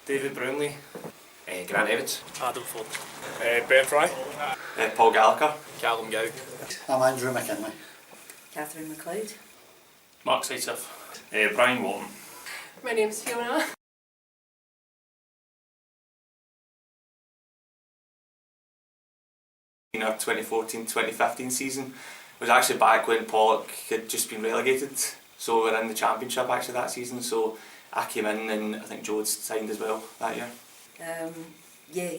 David Brownlee. Grant Evans. Adam Ford. Ben Fry. Paul Gallagher. Callum Gow. I'm Andrew McKinley. Catherine McLeod. Mark Sideseth. Brian Walton. My name's Fiona. In our 2014-2015 season was actually back when Pollock had just been relegated, so we were in the Championship actually that season, so I came in and I think Joe had signed as well that year. Yeah,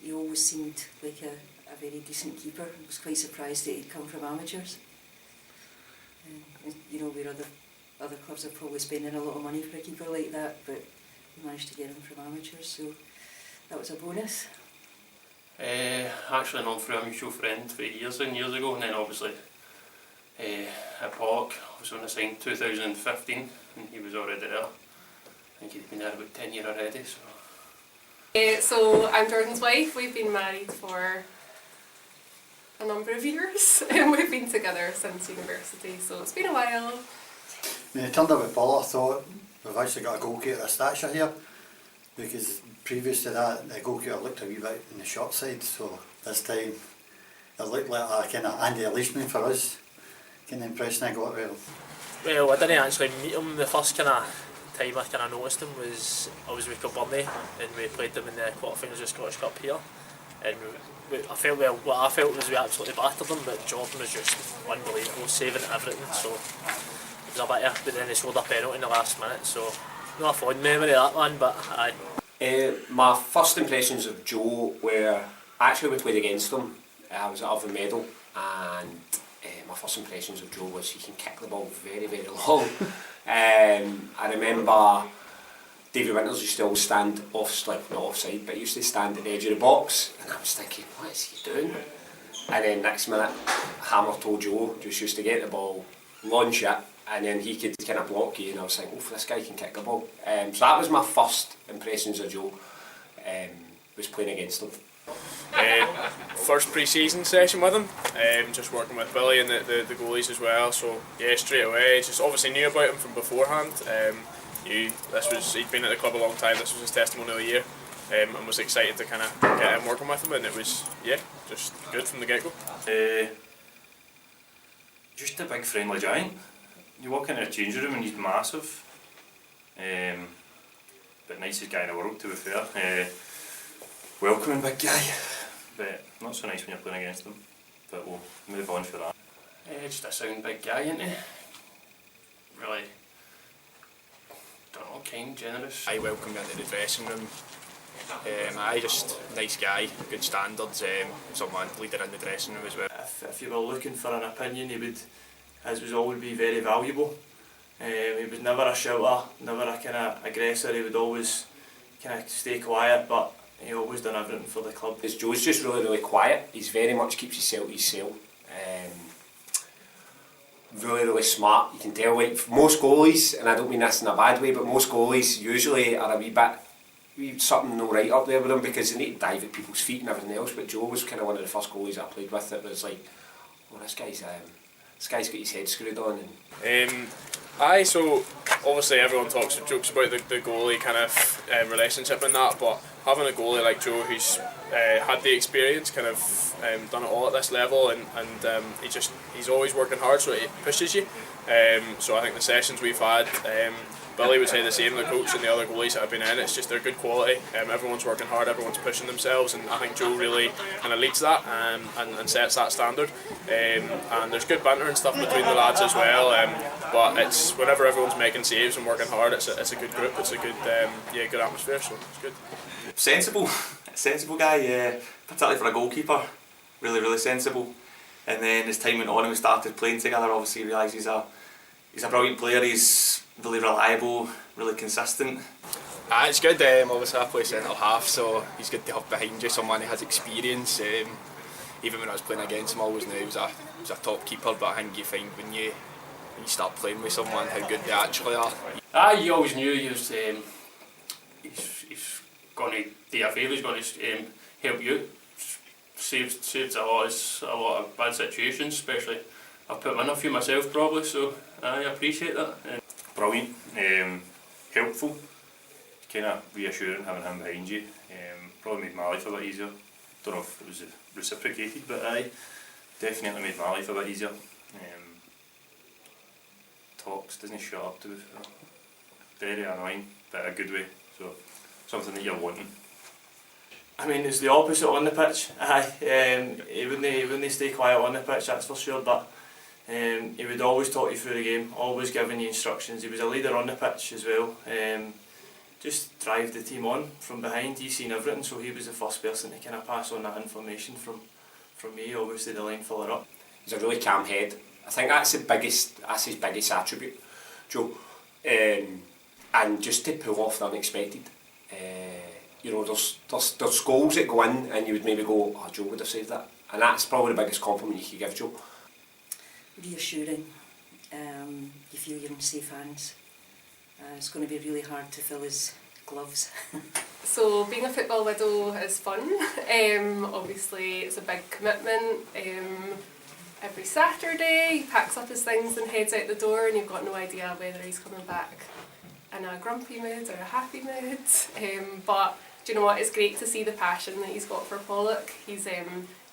he always seemed like a very decent keeper. I was quite surprised that he'd come from amateurs. You know, where other clubs are probably spending a lot of money for a keeper like that, but we managed to get him from amateurs, so that was a bonus. Actually known through a mutual friend for years and years ago, and then obviously at Pollock, I was when I signed 2015 and he was already there. I think he'd been there about 10 years already. So I'm Jordan's wife. We've been married for a number of years and we've been together since university, so it's been a while. When I turned up with Paul, I thought we've actually got a goalkeeper of stature here, because previous to that the goalkeeper looked a wee bit on the short side, so this time it looked like a kind of Andy Leishman for us, kind of impression I got with him. Well, I didn't actually meet him. The first kind of time I kind of noticed him was I was with Kilburney and we played them in the quarterfinals of the Scottish Cup here, and what I felt was we absolutely battered them, but Jordan was just unbelievable, saving everything, so it was a bitter, but then he scored a penalty in the last minute, so not a fond memory of that one, but aye. My first impressions of Joe were actually we played against him. I was at Alvin Medal, and my first impressions of Joe was he can kick the ball very, very long. I remember David Winters used to always stand off, like not offside, but he used to stand at the edge of the box, and I was thinking, what is he doing? And then next minute, Hammer told Joe just used to get the ball, launch it, and then he could kind of block you, and I was like, oh, this guy can kick the ball. So that was my first impressions of Joe, was playing against him. First pre-season session with him, just working with Billy and the goalies as well, so yeah, straight away, just obviously knew about him from beforehand. He'd been at the club a long time, this was his testimonial year, and was excited to kind of get him working with him, and it was, yeah, just good from the get-go. Just a big friendly giant. You walk into a changing room and he's massive, but nicest guy in the world, to be fair. Welcoming big guy, but not so nice when you're playing against him, but we'll move on for that. Just a sound big guy, isn't he? Really, don't know, kind, generous. I welcomed him into the dressing room. Just nice guy, good standards, someone leader in the dressing room as well. If you were looking for an opinion, his would always be very valuable. He was never a shouter, never a kind of aggressor. He would always kind of stay quiet, but he always done everything for the club. Joe's just really, really quiet. He's very much keeps himself to himself. Really, really smart. You can tell, like most goalies, and I don't mean this in a bad way, but most goalies usually are a wee bit something no right up there with them, because they need to dive at people's feet and everything else. But Joe was kind of one of the first goalies I played with that was like, oh, this guy's got his head screwed on. So obviously everyone jokes about the goalie kind of relationship and that, but having a goalie like Joe who's had the experience, kind of done it all at this level, and he's always working hard, so it pushes you. So I think the sessions we've had, Billy would say the same, the coach and the other goalies that have been in, it's just they're good quality. Everyone's working hard, everyone's pushing themselves, and I think Joe really kind of leads that and sets that standard. And there's good banter and stuff between the lads as well, but it's whenever everyone's making saves and working hard, it's a good group, it's a good good atmosphere, so it's good. Sensible guy, particularly for a goalkeeper, really, really sensible. And then as time went on and we started playing together, obviously you realise he's a brilliant player. He's really reliable, really consistent. It's good, obviously I play centre half, so he's good to have behind you someone who has experience. Even when I was playing against him, I always knew he was a top keeper, but I think you find when you start playing with someone how good they actually are. You always knew he's going to do you a favour, he's going to help you. Saved a lot of bad situations, especially I've put him in a few myself probably, so I appreciate that. Brilliant, helpful, kind of reassuring having him behind you. Probably made my life a bit easier. Don't know if it was reciprocated, but aye, definitely made my life a bit easier. Talks, doesn't shut up, to be fair. Very annoying, but a good way, so something that you're wanting. I mean, it's the opposite on the pitch. Aye, he wouldn't stay quiet on the pitch, that's for sure, but he would always talk you through the game, always giving you instructions. He was a leader on the pitch as well. Just drive the team on from behind. He's seen everything, so he was the first person to kind of pass on that information from me, obviously the line filler up. He's a really calm head. I think that's his biggest attribute, Joe. And just to pull off the unexpected. You know, there's goals that go in and you would maybe go, oh, Joe would have saved that. And that's probably the biggest compliment you could give Joe. Reassuring. You feel you're in safe hands. It's going to be really hard to fill his gloves. So being a football widow is fun. Obviously it's a big commitment. Every Saturday he packs up his things and heads out the door, and you've got no idea whether he's coming back in a grumpy mood or a happy mood. But do you know what? It's great to see the passion that he's got for Pollock. He's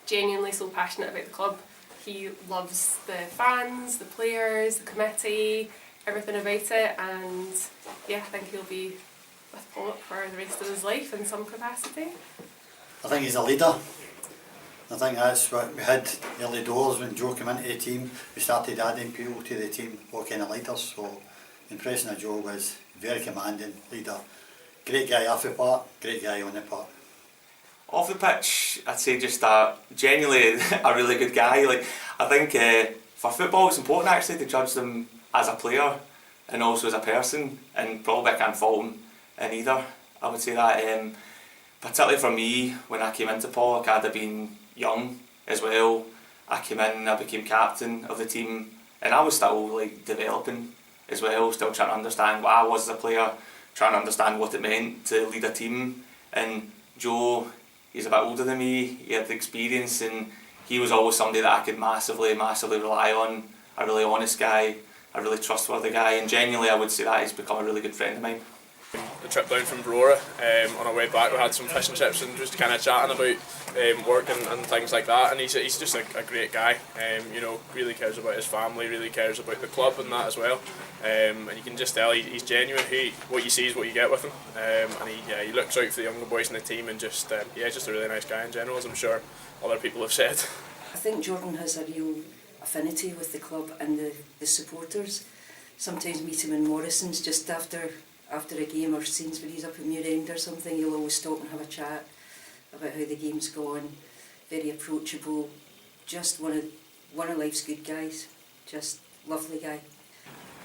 genuinely so passionate about the club. He loves the fans, the players, the committee, everything about it, and yeah, I think he'll be with Pollock for the rest of his life in some capacity. I think he's a leader. I think that's what we had early doors when Joe came into the team. We started adding people to the team, what kind of leaders. So the impression of Joe was very commanding leader. Great guy off the park, great guy on the park. Off the pitch, I'd say just genuinely a really good guy. Like, I think for football it's important actually to judge them as a player and also as a person, and probably I can't fault him in either. I would say that, particularly for me, when I came into Pollock, I'd have been young as well. I came in, I became captain of the team, and I was still like developing as well, still trying to understand what I was as a player, trying to understand what it meant to lead a team. And Joe, he's a bit older than me, he had the experience, and he was always somebody that I could massively rely on. A really honest guy, a really trustworthy guy, and genuinely I would say that he's become a really good friend of mine. The trip down from Brora, on our way back we had some fish and chips and just kind of chatting about work and things like that, and he's just a great guy. You know, really cares about his family, really cares about the club and that as well, and you can just tell he's genuine. What you see is what you get with him, and he looks out for the younger boys in the team, and just a really nice guy in general, as I'm sure other people have said. I think Jordan has a real affinity with the club and the supporters. Sometimes meet him in Morrison's just after a game or scenes when he's up at Muir End or something. He'll always stop and have a chat about how the game's gone. Very approachable, just one of life's good guys. Just lovely guy.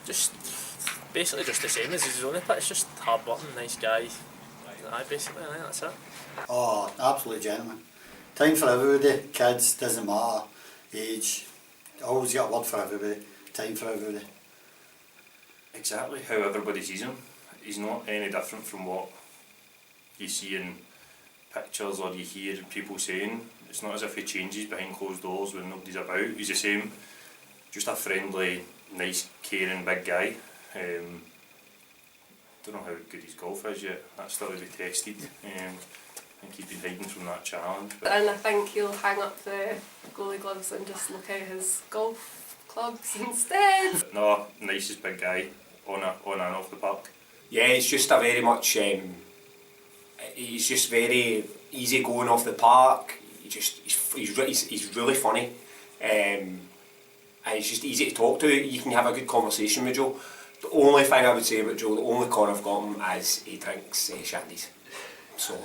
Just basically just the same as he's on the pitch, just hard working, nice guy. Basically, I think that's it. Oh, absolute gentleman. Time for everybody, kids, doesn't matter, age. Always got a word for everybody, time for everybody. Exactly how everybody sees him. He's not any different from what you see in pictures or you hear people saying. It's not as if he changes behind closed doors when nobody's about. He's the same, just a friendly, nice, caring big guy. Don't know how good his golf is yet. That's still to be tested. I think he's been hiding from that challenge. And I think he'll hang up the goalie gloves and just look at his golf clubs instead. No, nicest big guy on and off the park. Yeah, it's just a very much. He's just very easy going off the park. He's really funny, and he's just easy to talk to. You can have a good conversation with Joe. The only thing I would say about Joe, the only con I've got him is he drinks shandies. So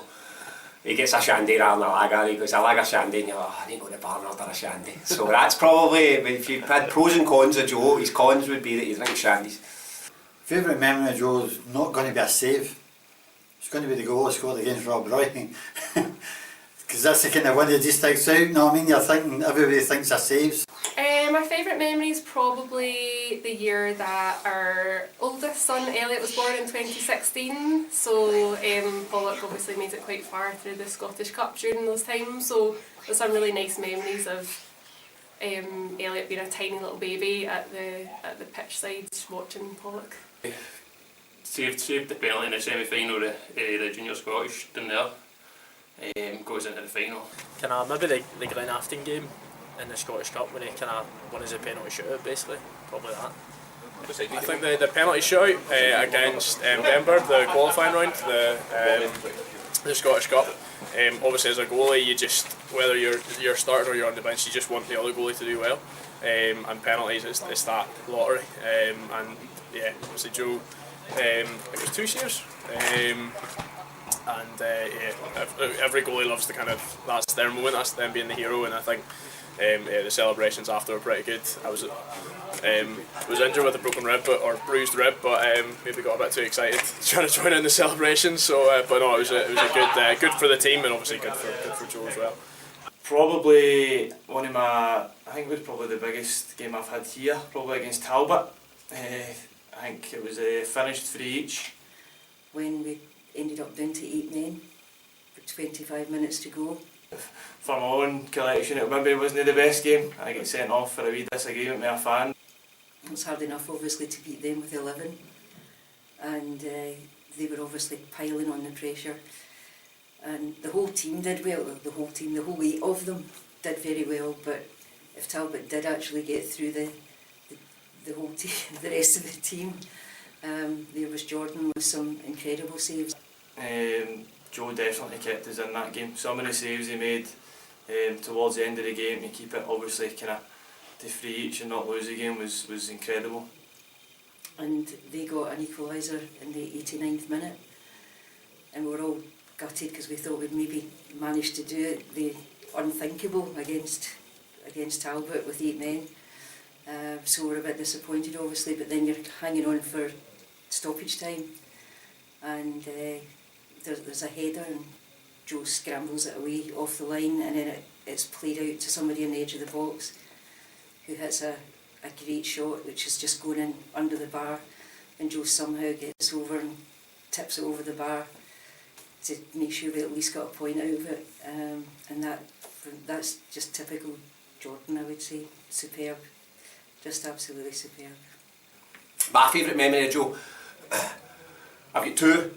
he gets a shandy rather than a lager. He goes, a lager shandy, and you're like, oh, I need to go to the bar and order a shandy. So that's probably, if you had pros and cons of Joe, his cons would be that he drinks shandies. Favourite memory of Joe's not going to be a save. It's going to be the goal he scored against Rob Roy. Because that's the kind of one that just sticks out, you know what I mean? You're thinking, everybody thinks of saves. My favourite memory is probably the year that our oldest son Elliot was born in 2016. So Pollock obviously made it quite far through the Scottish Cup during those times. So there's some really nice memories of Elliot being a tiny little baby at the pitch side watching Pollock. saved the penalty in the semi-final of the Junior Scottish down there. Goes into the final. Maybe the Glenafton game in the Scottish Cup when he won as a penalty shootout, basically. Probably that. I think the penalty shootout against Denver, the qualifying round, the Scottish Cup. Obviously, as a goalie, you just, whether you're starting or you're on the bench, you just want the other goalie to do well. And penalties, it's that lottery. And yeah, obviously Joe, I think it was 2 saves. Every goalie loves to that's their moment, that's them being the hero, and I think the celebrations after were pretty good. I was injured with a broken rib or bruised rib, but maybe got a bit too excited trying to join in the celebrations. So, but no, it was a good for the team and obviously good for Joe as well. Probably one of my, I think it was probably the biggest game I've had here, probably against Talbot. I think it was finished 3 each. When we ended up down to 8 men with 25 minutes to go. For my own collection, it maybe wasn't the best game. I get sent off for a wee disagreement with a fan. It was hard enough obviously to beat them with 11, and they were obviously piling on the pressure. And the whole team did well, the whole 8 of them did very well, but if Talbot did actually get through the whole team, the rest of the team, there was Jordan with some incredible saves. Joe definitely kept us in that game. Some of the saves he made towards the end of the game to keep it obviously kind of to 3 each and not lose the game was incredible. And they got an equaliser in the 89th minute, and we were all gutted because we thought we'd maybe managed to do it, the unthinkable against Talbot with 8 men. So we're a bit disappointed obviously, but then you're hanging on for stoppage time, and there's a header and Joe scrambles it away off the line, and then it's played out to somebody on the edge of the box who hits a great shot which is just going in under the bar, and Joe somehow gets over and tips it over the bar to make sure we at least got a point out of it, and that's just typical Jordan, I would say. Superb, just absolutely superb. My favourite memory of Joe, I've got 2,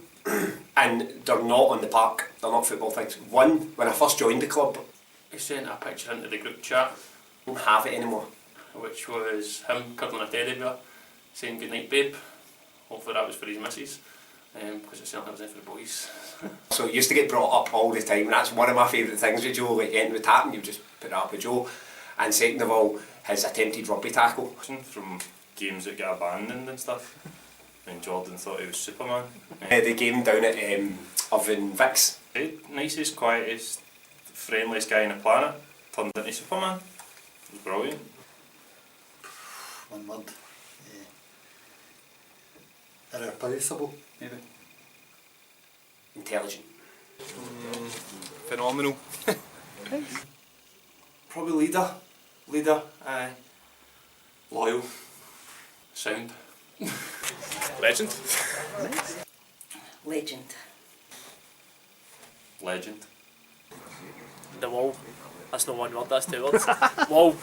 and they're not on the park, they're not football things. One, when I first joined the club, He sent a picture into the group chat, I don't have it anymore. which was him cuddling a teddy bear, saying goodnight babe. Hopefully that was for his missus, because it certainly wasn't for the boys. So it used to get brought up all the time, and that's one of my favourite things with Joe. Like anything would happen, you just put it up with Joe. And second of all, his attempted rugby tackle. From games that get abandoned and stuff, and Jordan thought he was Superman. The game down at Irvine Vicks. The nicest, quietest, friendliest guy on the planet turned into Superman. It was brilliant. One word. Irreplaceable, maybe. Intelligent. Phenomenal. Probably leader, Loyal. Sound. Legend. Legend. Legend. The wall. That's not one word, that's 2 words. Wall.